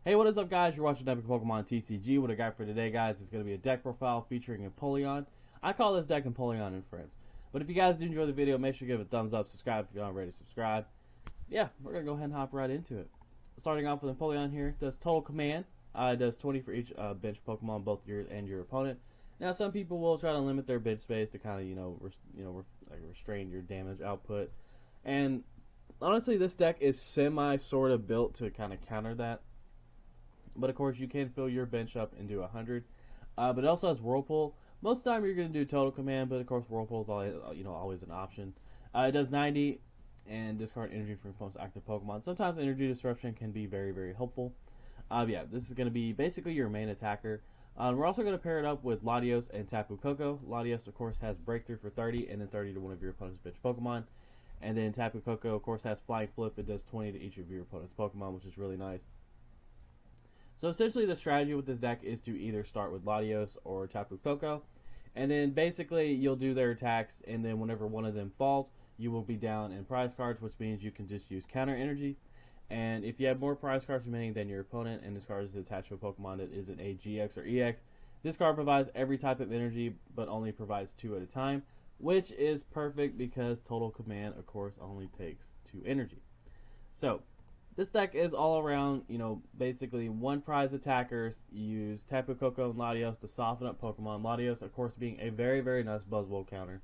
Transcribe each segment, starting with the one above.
Hey, what is up, guys? You're watching Epic Pokemon TCG. What I got for today, guys, is going to be a deck profile featuring Empoleon. I call this deck Empoleon and Friends. But if you guys do enjoy the video, make sure to give it a thumbs up, subscribe if you're not already subscribed. Yeah, we're going to go ahead and hop right into it. Starting off with Empoleon here, it does total command. It does 20 for each bench Pokemon, both yours and your opponent. Now, some people will try to limit their bench space to kind of, restrain your damage output. And honestly, this deck is sort of built to kind of counter that. But of course, you can fill your bench up and do 100. But it also has Whirlpool. Most of the time, you're going to do total command, but of course, Whirlpool is always an option. It does 90 and discard energy from your opponent's active Pokemon. Sometimes energy disruption can be very, very helpful. Yeah, this is going to be basically your main attacker. We're also going to pair it up with Latios and Tapu Koko. Latios, of course, has Breakthrough for 30 and then 30 to one of your opponent's bench Pokemon. And then Tapu Koko, of course, has Flying Flip. It does 20 to each of your opponent's Pokemon, which is really nice. So essentially the strategy with this deck is to either start with Latios or Tapu Koko, and then basically you'll do their attacks, and then whenever one of them falls, you will be down in prize cards, which means you can just use counter energy. And if you have more prize cards remaining than your opponent, and this card is attached to a Pokemon that isn't a GX or EX, this card provides every type of energy, but only provides 2 at a time, which is perfect because total command, of course, only takes 2 energy. So this deck is all around, basically one prize attackers. You use Tapu Koko and Latios to soften up Pokemon. Latios, of course, being a very, very nice Buzzwole counter.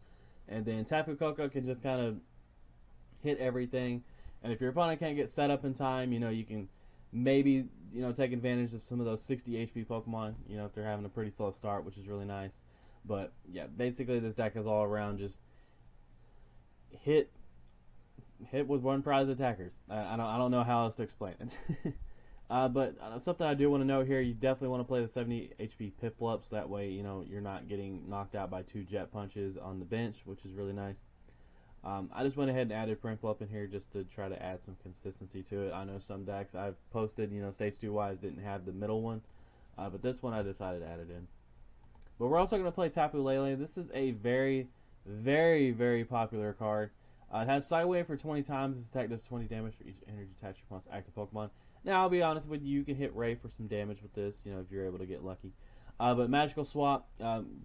And then Tapu Koko can just kind of hit everything. And if your opponent can't get set up in time, you can maybe, take advantage of some of those 60 HP Pokemon, if they're having a pretty slow start, which is really nice. But, yeah, basically this deck is all around just hit with one prize attackers. I don't know how else to explain it. But something I do want to note here, you definitely want to play the 70 HP Piplup, so that way you're not getting knocked out by 2 jet punches on the bench, which is really nice. I just went ahead and added Piplup in here just to try to add some consistency to it. I know some decks I've posted, stage 2 wise didn't have the middle one, but this one I decided to add it in. But we're also going to play Tapu Lele. This is a very, very, very popular card. It has Sidewave for 20 times. This attack does 20 damage for each energy attached to your opponent's active Pokemon. Now, I'll be honest with you, you can hit Ray for some damage with this, if you're able to get lucky. But Magical Swap,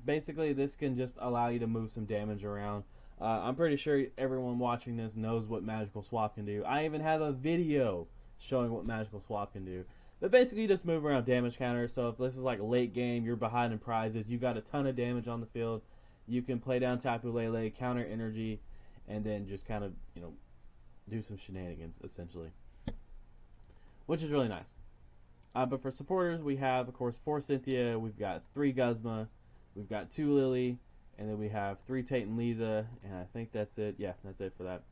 basically this can just allow you to move some damage around. I'm pretty sure everyone watching this knows what Magical Swap can do. I even have a video showing what Magical Swap can do. But basically, you just move around damage counters. So if this is like late game, you're behind in prizes, you got a ton of damage on the field, you can play down Tapu Lele, counter energy, and then just kind of, do some shenanigans, essentially. Which is really nice. But for supporters, we have, of course, 4 Cynthia, we've got 3 Guzma, we've got 2 Lily, and then we have 3 Tate and Lisa, and I think that's it. Yeah, that's it for that.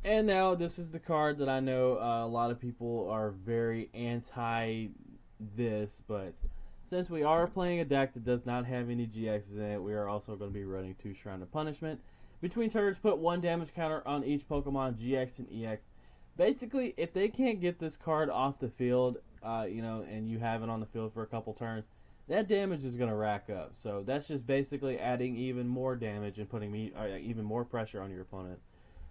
And now, this is the card that I know a lot of people are very anti this, but since we are playing a deck that does not have any GXs in it, we are also going to be running 2 Shrine of Punishment. Between turns, put 1 damage counter on each Pokemon, GX and EX. Basically, if they can't get this card off the field, and you have it on the field for a couple turns, that damage is going to rack up. So that's just basically adding even more damage and putting even more pressure on your opponent,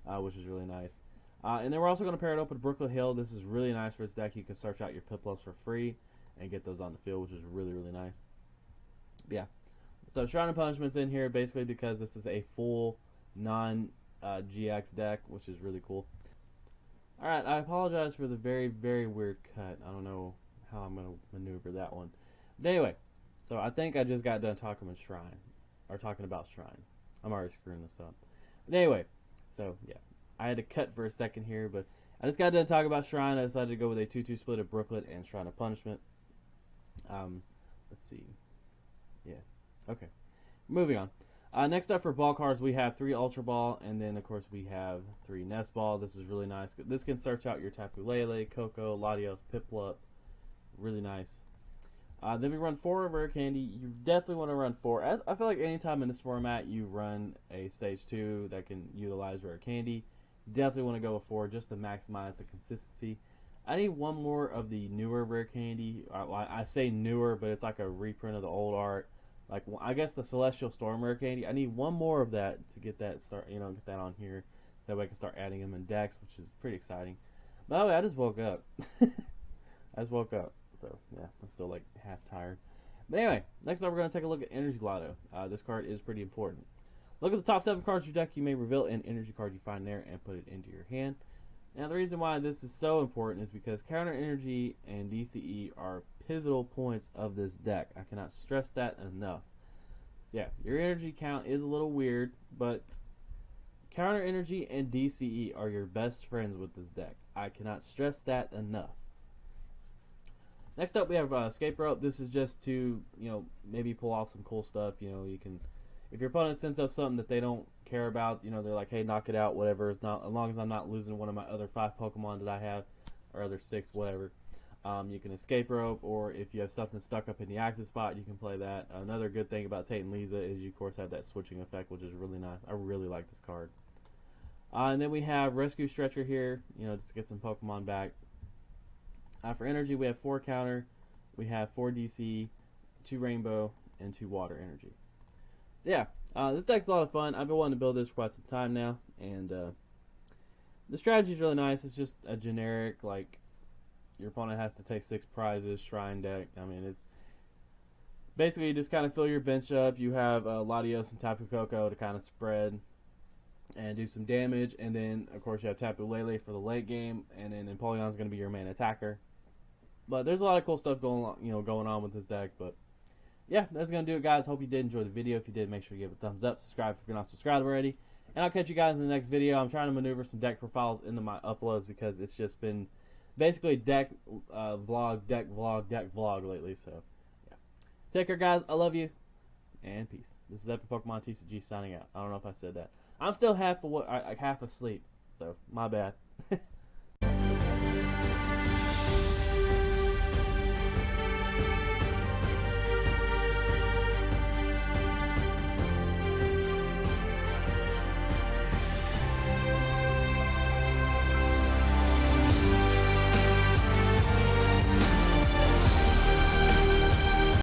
which is really nice. And then we're also going to pair it up with Brooklet Hill. This is really nice for this deck. You can search out your Piplups for free and get those on the field, which is really, really nice. Yeah. So Shrine of Punishment's in here basically because this is a full non-GX deck, which is really cool. Alright, I apologize for the very, very weird cut. I don't know how I'm going to maneuver that one. But anyway, so I think I just got done talking about Shrine. I'm already screwing this up. But anyway, so yeah, I had to cut for a second here, but I just got done talking about Shrine. I decided to go with a 2-2 split of Brooklet and Shrine of Punishment. Let's see. Yeah, okay. Moving on. Next up for ball cards, we have 3 Ultra Ball, and then, of course, we have 3 Nest Ball. This is really nice. This can search out your Tapu Lele, Koko, Latios, Piplup. Really nice. Then we run 4 Rare Candy. You definitely want to run 4. I feel like anytime in this format you run a Stage 2 that can utilize Rare Candy, definitely want to go with 4 just to maximize the consistency. I need 1 more of the newer Rare Candy. I say newer, but it's like a reprint of the old art. Like, I guess the Celestial Storm Rare Candy. I need 1 more of that to get that get that on here, so that way I can start adding them in decks, which is pretty exciting. By the way, I just woke up. I just woke up, so yeah, I'm still like half tired. But anyway, next up we're going to take a look at Energy Lotto. This card is pretty important. Look at the top 7 cards of your deck. You may reveal an energy card you find there and put it into your hand. Now the reason why this is so important is because counter energy and DCE are pivotal points of this deck. I cannot stress that enough. So yeah, your energy count is a little weird, but counter energy and DCE are your best friends with this deck. I cannot stress that enough. Next up we have Escape Rope. This is just to, maybe pull off some cool stuff. You can, if your opponent sends up something that they don't care about, they're like, hey, knock it out, whatever. It's not, as long as I'm not losing one of my other 5 Pokemon that I have, or other 6, whatever. You can Escape Rope, or if you have something stuck up in the active spot, you can play that. Another good thing about Tate and Lisa is you, of course, have that switching effect, which is really nice. I really like this card. And then we have Rescue Stretcher here, just to get some Pokemon back. For energy, we have 4 counter, we have 4 DC, 2 rainbow, and 2 water energy. So yeah, this deck's a lot of fun. I've been wanting to build this for quite some time now, and the strategy is really nice. It's just a generic, like, your opponent has to take 6 prizes, shrine deck. I mean, it's basically you just kind of fill your bench up. You have Latios and Tapu Koko to kind of spread and do some damage, and then of course you have Tapu Lele for the late game, and then Empoleon's going to be your main attacker. But there's a lot of cool stuff going on with this deck. But yeah, that's going to do it, guys. Hope you did enjoy the video. If you did, make sure you give it a thumbs up, subscribe if you're not subscribed already, and I'll catch you guys in the next video. I'm trying to maneuver some deck profiles into my uploads because it's just been basically deck vlog lately. So yeah, take care, guys. I love you, and peace. This is Epic Pokemon Tcg signing out. I don't know if I said that. I'm still half asleep, so my bad.